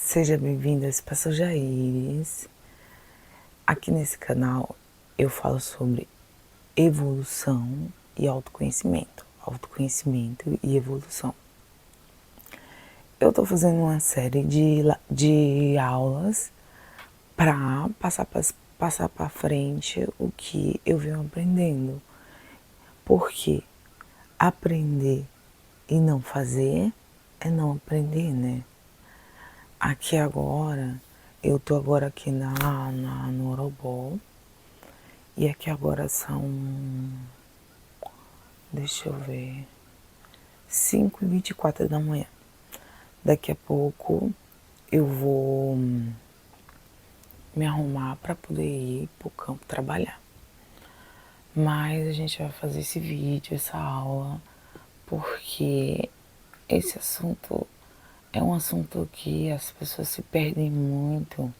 Seja bem-vindo a Espaço Jaires. Aqui nesse canal eu falo sobre evolução e autoconhecimento. Autoconhecimento e evolução. Eu estou fazendo uma série de aulas para passar para frente o que eu venho aprendendo. Porque aprender e não fazer é não aprender, né? Aqui agora, eu tô agora aqui no Orobó, e aqui agora são, deixa eu ver, 5h24 da manhã. Daqui a pouco eu vou me arrumar para poder ir pro campo trabalhar. Mas a gente vai fazer esse vídeo, essa aula, porque esse assunto é um assunto que as pessoas se perdem muito,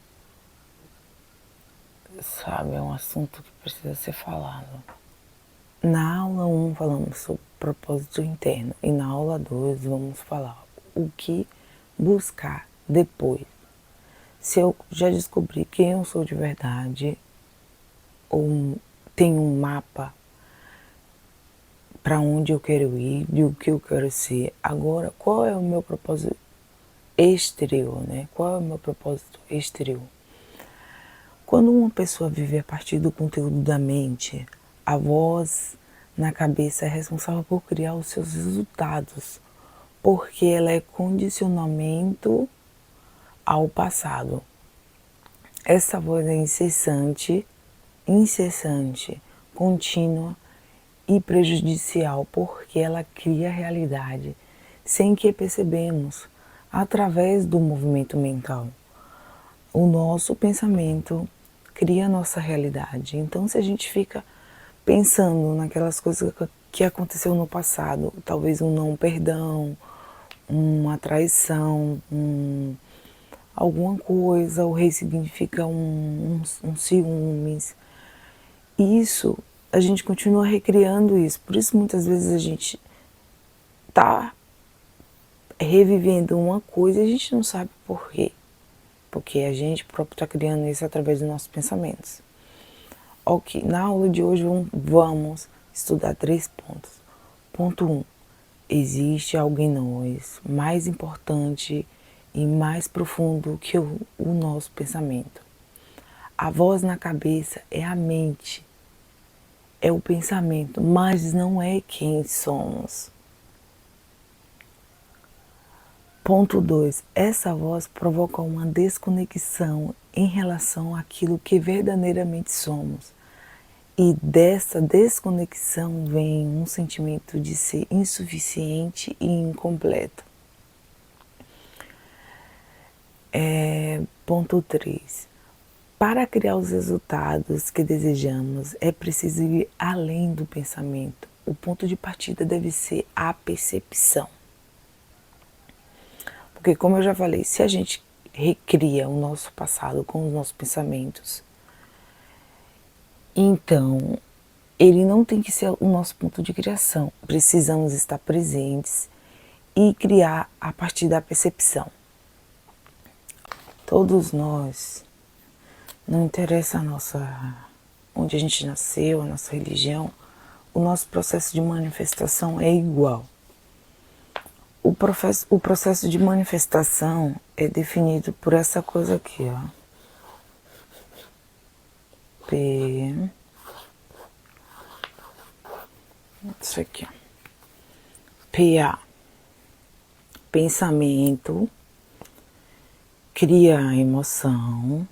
sabe? É um assunto que precisa ser falado. Na aula 1 falamos sobre propósito interno e na aula 2 vamos falar o que buscar depois. Se eu já descobri quem eu sou de verdade, ou tenho um mapa para onde eu quero ir, de o que eu quero ser, agora qual é o meu propósito exterior, né? Qual é o meu propósito exterior? Quando uma pessoa vive a partir do conteúdo da mente, a voz na cabeça é responsável por criar os seus resultados, porque ela é condicionamento ao passado. Essa voz é incessante, contínua e prejudicial, porque ela cria a realidade sem que percebemos, através do movimento mental. O nosso pensamento cria a nossa realidade. Então, se a gente fica pensando naquelas coisas que aconteceu no passado, talvez um não perdão, uma traição, alguma coisa, ou ressignifica um ciúmes, isso, a gente continua recriando isso. Por isso, muitas vezes a gente tá revivendo uma coisa e a gente não sabe por quê. Porque a gente próprio está criando isso através dos nossos pensamentos. Ok, na aula de hoje vamos estudar 3 pontos. Ponto 1. Existe algo em nós mais importante e mais profundo que o nosso pensamento. A voz na cabeça é a mente, é o pensamento, mas não é quem somos. Ponto 2. Essa voz provoca uma desconexão em relação àquilo que verdadeiramente somos. E dessa desconexão vem um sentimento de ser insuficiente e incompleto. Ponto 3. Para criar os resultados que desejamos, é preciso ir além do pensamento. O ponto de partida deve ser a percepção. Porque, como eu já falei, se a gente recria o nosso passado com os nossos pensamentos, então ele não tem que ser o nosso ponto de criação. Precisamos estar presentes e criar a partir da percepção. Todos nós, não interessa onde a gente nasceu, a nossa religião, o nosso processo de manifestação é igual. O processo de manifestação é definido por essa coisa aqui, ó. Isso aqui, ó. PA. Pensamento cria a emoção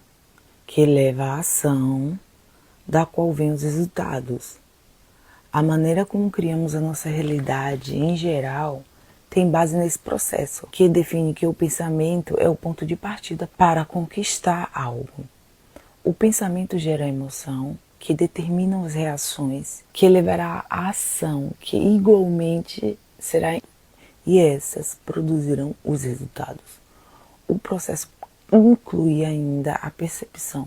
que leva à ação, da qual vem os resultados. A maneira como criamos a nossa realidade em geral tem base nesse processo, que define que o pensamento é o ponto de partida para conquistar algo. O pensamento gera a emoção, que determina as reações, que levará à ação, que igualmente será, e essas produzirão os resultados. O processo inclui ainda a percepção.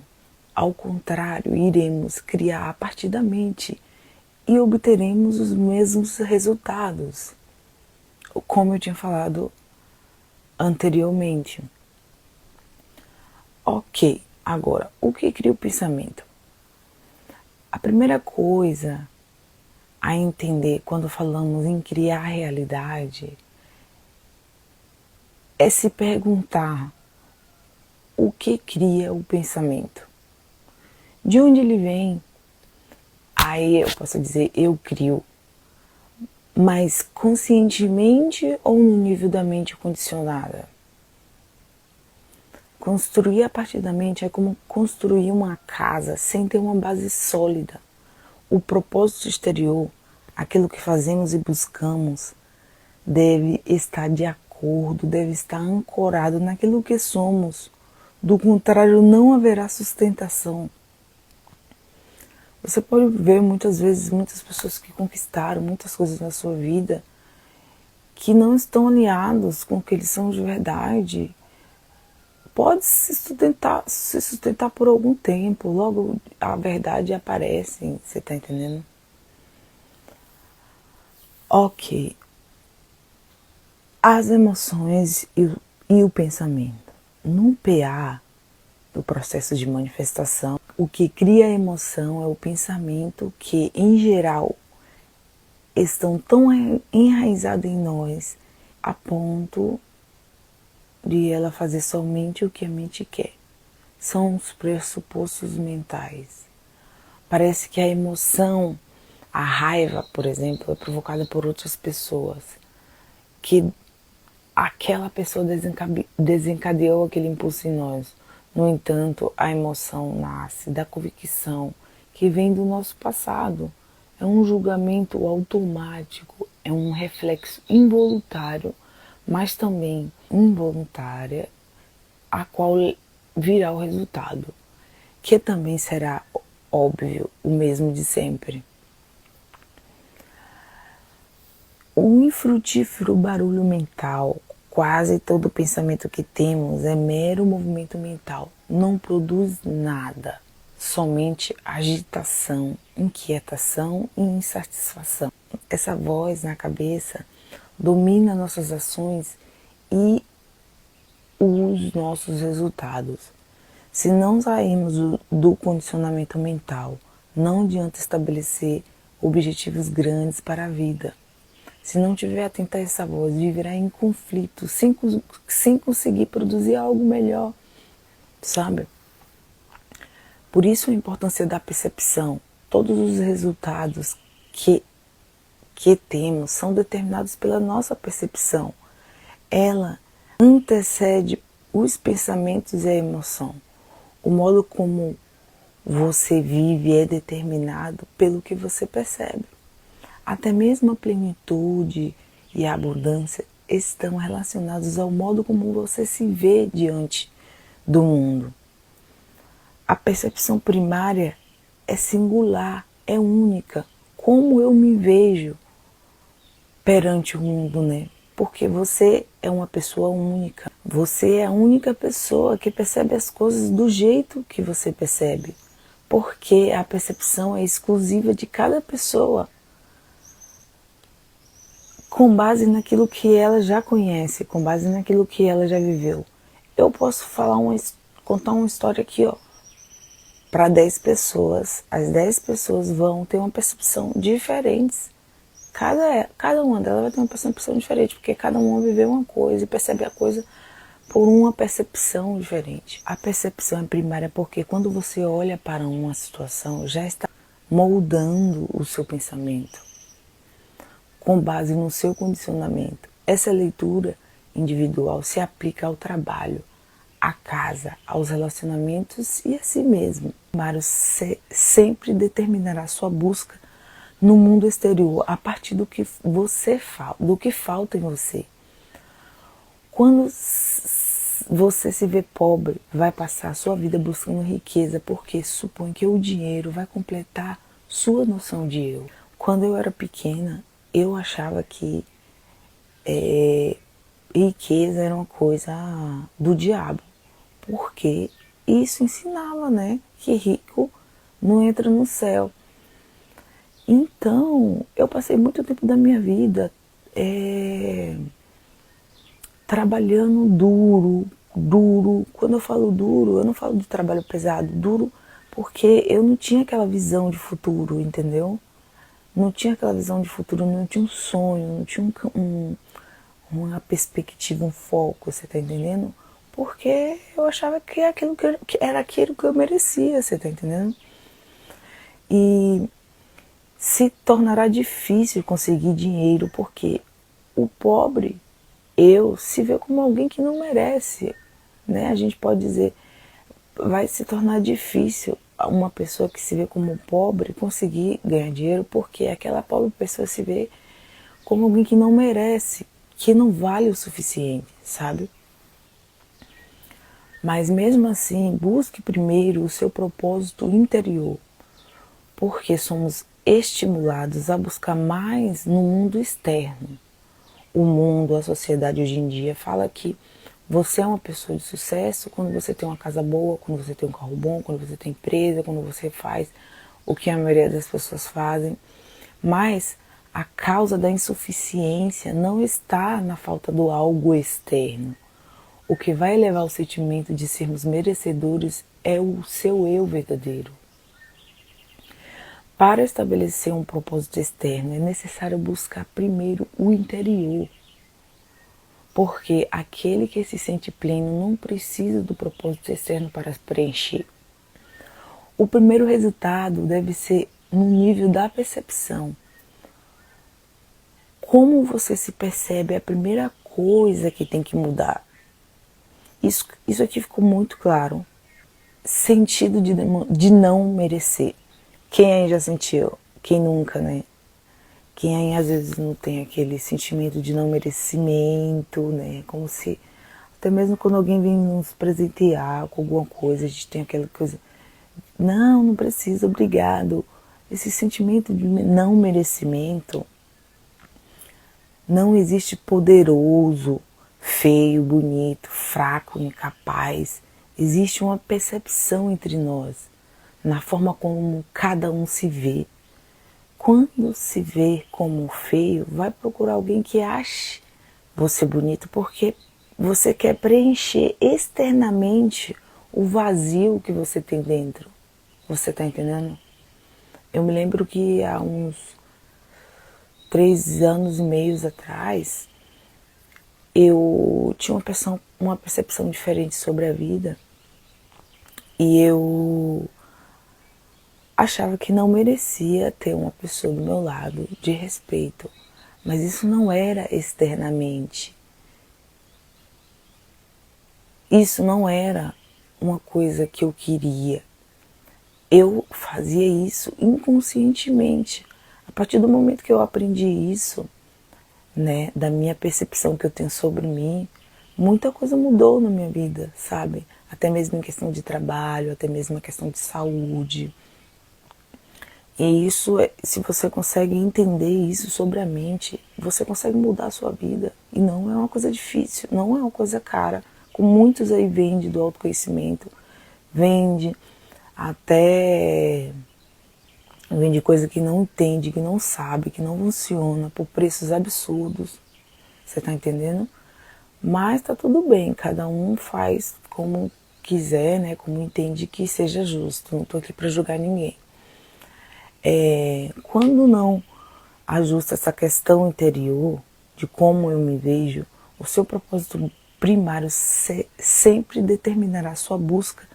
Ao contrário, iremos criar a partir da mente e obteremos os mesmos resultados, como eu tinha falado anteriormente. Ok, agora, o que cria o pensamento? A primeira coisa a entender quando falamos em criar realidade é se perguntar o que cria o pensamento. De onde ele vem? Aí eu posso dizer, eu crio. Mas conscientemente ou no nível da mente condicionada? Construir a partir da mente é como construir uma casa sem ter uma base sólida. O propósito exterior, aquilo que fazemos e buscamos, deve estar de acordo, deve estar ancorado naquilo que somos. Do contrário, não haverá sustentação. Você pode ver muitas vezes muitas pessoas que conquistaram muitas coisas na sua vida que não estão alinhados com o que eles são de verdade. Pode se sustentar por algum tempo, logo a verdade aparece, você está entendendo? Ok. As emoções e o pensamento. No PA, do processo de manifestação, o que cria a emoção é o pensamento que, em geral, estão tão enraizados em nós a ponto de ela fazer somente o que a mente quer. São os pressupostos mentais. Parece que a emoção, a raiva, por exemplo, é provocada por outras pessoas. Que aquela pessoa desencadeou aquele impulso em nós. No entanto, a emoção nasce da convicção que vem do nosso passado. É um julgamento automático, é um reflexo involuntário, mas também involuntária, a qual virá o resultado, que também será óbvio, o mesmo de sempre. O infrutífero barulho mental, quase todo pensamento que temos é mero movimento mental, não produz nada, somente agitação, inquietação e insatisfação. Essa voz na cabeça domina nossas ações e os nossos resultados. Se não sairmos do condicionamento mental, não adianta estabelecer objetivos grandes para a vida. Se não tiver atento a essa voz, viverá em conflito, sem conseguir produzir algo melhor, sabe? Por isso a importância da percepção. Todos os resultados que temos são determinados pela nossa percepção. Ela antecede os pensamentos e a emoção. O modo como você vive é determinado pelo que você percebe. Até mesmo a plenitude e a abundância estão relacionados ao modo como você se vê diante do mundo. A percepção primária é singular, é única. Como eu me vejo perante o mundo, né? Porque você é uma pessoa única. Você é a única pessoa que percebe as coisas do jeito que você percebe. Porque a percepção é exclusiva de cada pessoa, com base naquilo que ela já conhece, com base naquilo que ela já viveu. Eu posso contar uma história aqui, ó, para 10 pessoas. As 10 pessoas vão ter uma percepção diferente. Cada uma delas vai ter uma percepção diferente, porque cada uma viveu uma coisa e percebe a coisa por uma percepção diferente. A percepção é primária porque quando você olha para uma situação, já está moldando o seu pensamento com base no seu condicionamento. Essa leitura individual se aplica ao trabalho, à casa, aos relacionamentos e a si mesmo. O primário sempre determinará sua busca no mundo exterior a partir do que do que falta em você. Quando você se vê pobre, vai passar a sua vida buscando riqueza porque supõe que o dinheiro vai completar sua noção de eu. Quando eu era pequena, eu achava que riqueza era uma coisa do diabo, porque isso ensinava, né, que rico não entra no céu. Então, eu passei muito tempo da minha vida trabalhando duro, duro. Quando eu falo duro, eu não falo de trabalho pesado, duro porque eu não tinha aquela visão de futuro, entendeu? Não tinha aquela visão de futuro, não tinha um sonho, não tinha uma perspectiva, um foco, você tá entendendo? Porque eu achava que era aquilo que eu merecia, você tá entendendo? E se tornará difícil conseguir dinheiro porque o pobre, se vê como alguém que não merece, né? A gente pode dizer, vai se tornar difícil uma pessoa que se vê como pobre conseguir ganhar dinheiro porque aquela pobre pessoa se vê como alguém que não merece, que não vale o suficiente, sabe? Mas mesmo assim, busque primeiro o seu propósito interior, porque somos estimulados a buscar mais no mundo externo. O mundo, a sociedade hoje em dia fala que você é uma pessoa de sucesso quando você tem uma casa boa, quando você tem um carro bom, quando você tem empresa, quando você faz o que a maioria das pessoas fazem. Mas a causa da insuficiência não está na falta do algo externo. O que vai levar ao sentimento de sermos merecedores é o seu eu verdadeiro. Para estabelecer um propósito externo, é necessário buscar primeiro o interior. Porque aquele que se sente pleno não precisa do propósito externo para preencher. O primeiro resultado deve ser no nível da percepção. Como você se percebe é a primeira coisa que tem que mudar. Isso aqui ficou muito claro. Sentido de não merecer. Quem aí já sentiu? Quem nunca, né? Quem aí às vezes não tem aquele sentimento de não merecimento, né? Como se, até mesmo quando alguém vem nos presentear com alguma coisa, a gente tem aquela coisa, não precisa, obrigado. Esse sentimento de não merecimento, não existe poderoso, feio, bonito, fraco, incapaz. Existe uma percepção entre nós, na forma como cada um se vê. Quando se vê como feio, vai procurar alguém que ache você bonito, porque você quer preencher externamente o vazio que você tem dentro. Você tá entendendo? Eu me lembro que há uns 3 anos e meio atrás, eu tinha uma percepção diferente sobre a vida e eu achava que não merecia ter uma pessoa do meu lado de respeito, mas isso não era externamente. Isso não era uma coisa que eu queria. Eu fazia isso inconscientemente. A partir do momento que eu aprendi isso, né, da minha percepção que eu tenho sobre mim, muita coisa mudou na minha vida, sabe? Até mesmo em questão de trabalho, até mesmo em questão de saúde. E isso, se você consegue entender isso sobre a mente, você consegue mudar a sua vida. E não é uma coisa difícil, não é uma coisa cara. Com muitos aí vende do autoconhecimento, vende até vende coisa que não entende, que não sabe, que não funciona, por preços absurdos. Você tá entendendo? Mas tá tudo bem, cada um faz como quiser, né? Como entende que seja justo. Não tô aqui para julgar ninguém. Quando não ajusta essa questão interior de como eu me vejo, o seu propósito primário sempre determinará a sua busca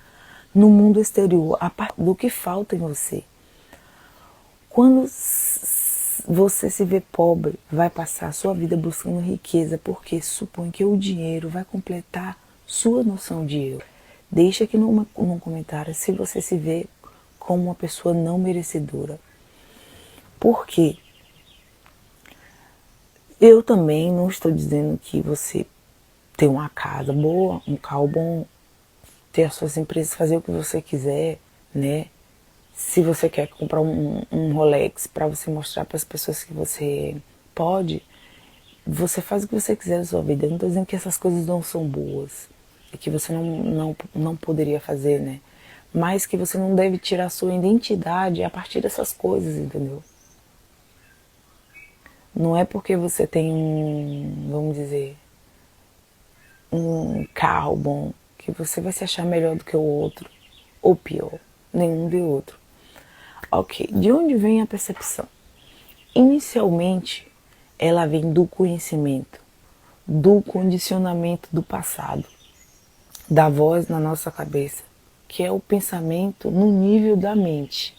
no mundo exterior, a partir do que falta em você. Quando você se vê pobre, vai passar a sua vida buscando riqueza, porque supõe que o dinheiro vai completar sua noção de eu. Deixa aqui num comentário se você se vê como uma pessoa não merecedora. Por quê? Eu também não estou dizendo que você ter uma casa boa, um carro bom, ter as suas empresas, fazer o que você quiser, né? Se você quer comprar um Rolex para você mostrar para as pessoas que você pode, você faz o que você quiser da sua vida. Eu não estou dizendo que essas coisas não são boas e que você não poderia fazer, né? Mas que você não deve tirar a sua identidade a partir dessas coisas, entendeu? Não é porque você tem vamos dizer, um carro bom, que você vai se achar melhor do que o outro, ou pior, nenhum de outro. Ok, de onde vem a percepção? Inicialmente, ela vem do conhecimento, do condicionamento do passado, da voz na nossa cabeça, que é o pensamento no nível da mente.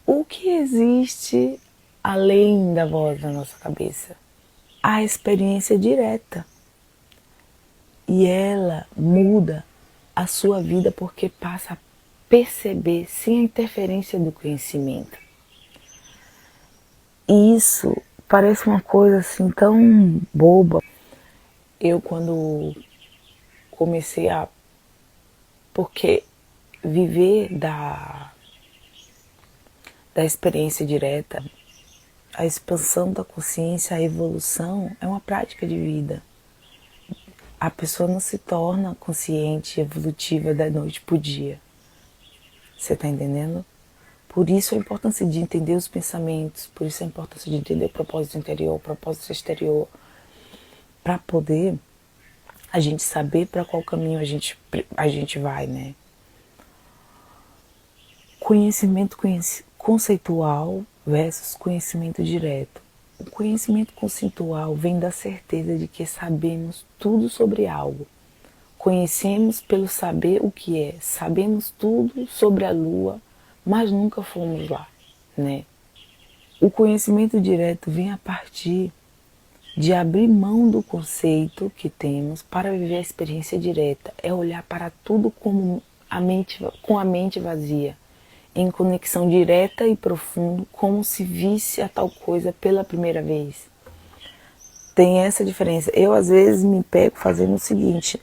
O que existe além da voz na nossa cabeça? A experiência direta. E ela muda a sua vida porque passa a perceber sem a interferência do conhecimento. E isso parece uma coisa assim tão boba. Eu quando comecei a... Porque viver da experiência direta, a expansão da consciência, a evolução é uma prática de vida. A pessoa não se torna consciente, evolutiva da noite para o dia. Você está entendendo? Por isso a importância de entender os pensamentos, por isso a importância de entender o propósito interior, o propósito exterior, para poder a gente saber para qual caminho a gente vai, né? Conhecimento conceitual versus conhecimento direto. O conhecimento conceitual vem da certeza de que sabemos tudo sobre algo. Conhecemos pelo saber o que é, sabemos tudo sobre a Lua, mas nunca fomos lá, né? O conhecimento direto vem a partir de abrir mão do conceito que temos para viver a experiência direta. É olhar para tudo com a mente vazia, em conexão direta e profunda, como se visse a tal coisa pela primeira vez. Tem essa diferença. Eu às vezes me pego fazendo o seguinte: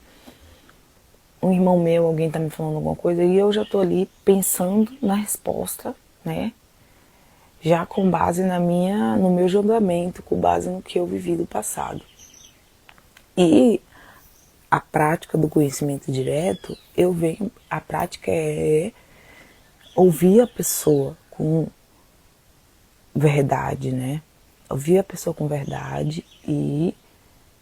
um irmão meu, alguém está me falando alguma coisa e eu já estou ali pensando na resposta, né? Já com base no meu julgamento, com base no que eu vivi do passado. E a prática do conhecimento direto, a prática é ouvir a pessoa com verdade, né? Ouvir a pessoa com verdade e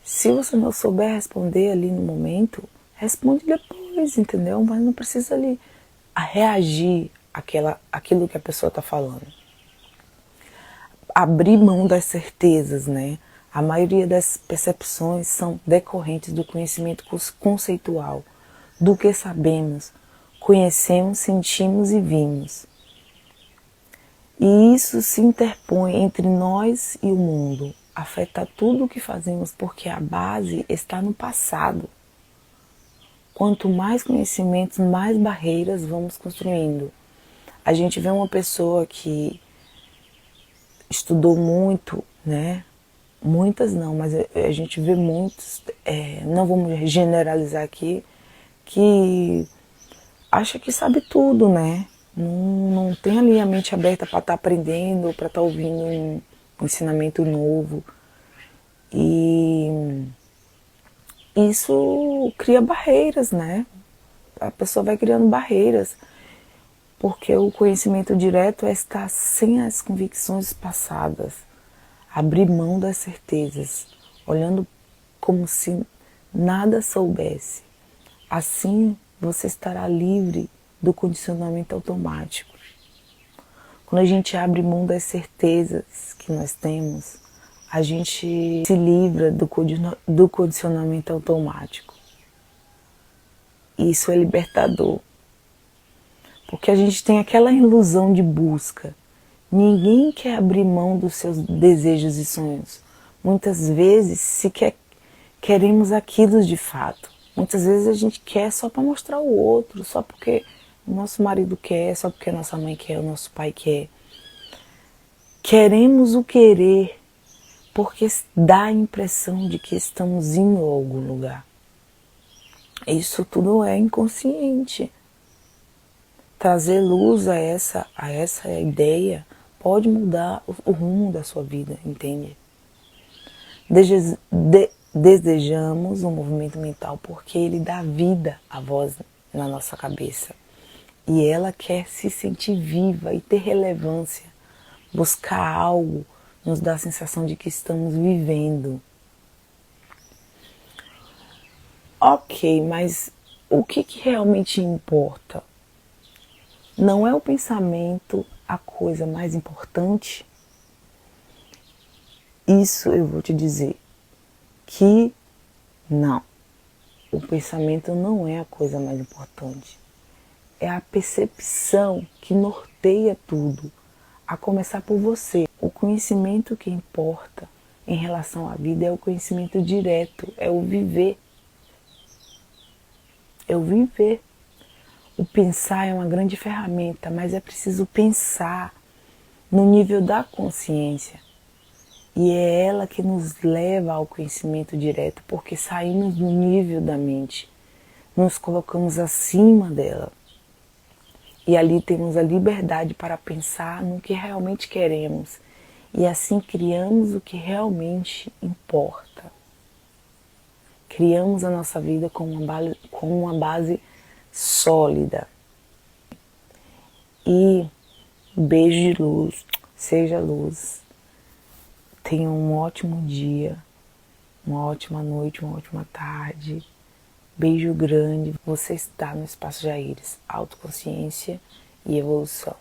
se você não souber responder ali no momento, responde depois, entendeu? Mas não precisa ali reagir àquilo que a pessoa está falando. Abrir mão das certezas, né? A maioria das percepções são decorrentes do conhecimento conceitual, do que sabemos, conhecemos, sentimos e vimos. E isso se interpõe entre nós e o mundo, afeta tudo o que fazemos porque a base está no passado. Quanto mais conhecimentos, mais barreiras vamos construindo. A gente vê uma pessoa que estudou muito, né? Muitas não, mas a gente vê muitos, não vamos generalizar aqui, que acha que sabe tudo, né? Não tem ali a mente aberta para estar aprendendo, para estar ouvindo um ensinamento novo. E isso cria barreiras, né? A pessoa vai criando barreiras, porque o conhecimento direto é estar sem as convicções passadas, abrir mão das certezas, olhando como se nada soubesse. Assim, você estará livre do condicionamento automático. Quando a gente abre mão das certezas que nós temos, a gente se livra do condicionamento automático. Isso é libertador. Porque a gente tem aquela ilusão de busca. Ninguém quer abrir mão dos seus desejos e sonhos. Muitas vezes queremos aquilo de fato. Muitas vezes a gente quer só para mostrar o outro, só porque o nosso marido quer, só porque a nossa mãe quer, o nosso pai quer. Queremos o querer porque dá a impressão de que estamos indo a algum lugar. Isso tudo é inconsciente. Trazer luz a essa ideia pode mudar o rumo da sua vida, entende? Desejamos um movimento mental porque ele dá vida à voz na nossa cabeça. E ela quer se sentir viva e ter relevância. Buscar algo nos dá a sensação de que estamos vivendo. Ok, mas o que realmente importa? Não é o pensamento a coisa mais importante? Isso eu vou te dizer que não. O pensamento não é a coisa mais importante. É a percepção que norteia tudo, a começar por você. O conhecimento que importa em relação à vida é o conhecimento direto, é o viver. É o viver. O pensar é uma grande ferramenta, mas é preciso pensar no nível da consciência. E é ela que nos leva ao conhecimento direto, porque saímos do nível da mente, nos colocamos acima dela. E ali temos a liberdade para pensar no que realmente queremos. E assim criamos o que realmente importa. Criamos a nossa vida com uma base sólida. E beijo de luz, seja luz. Tenha um ótimo dia, uma ótima noite, uma ótima tarde. Beijo grande. Você está no Espaço Jaires, autoconsciência e evolução.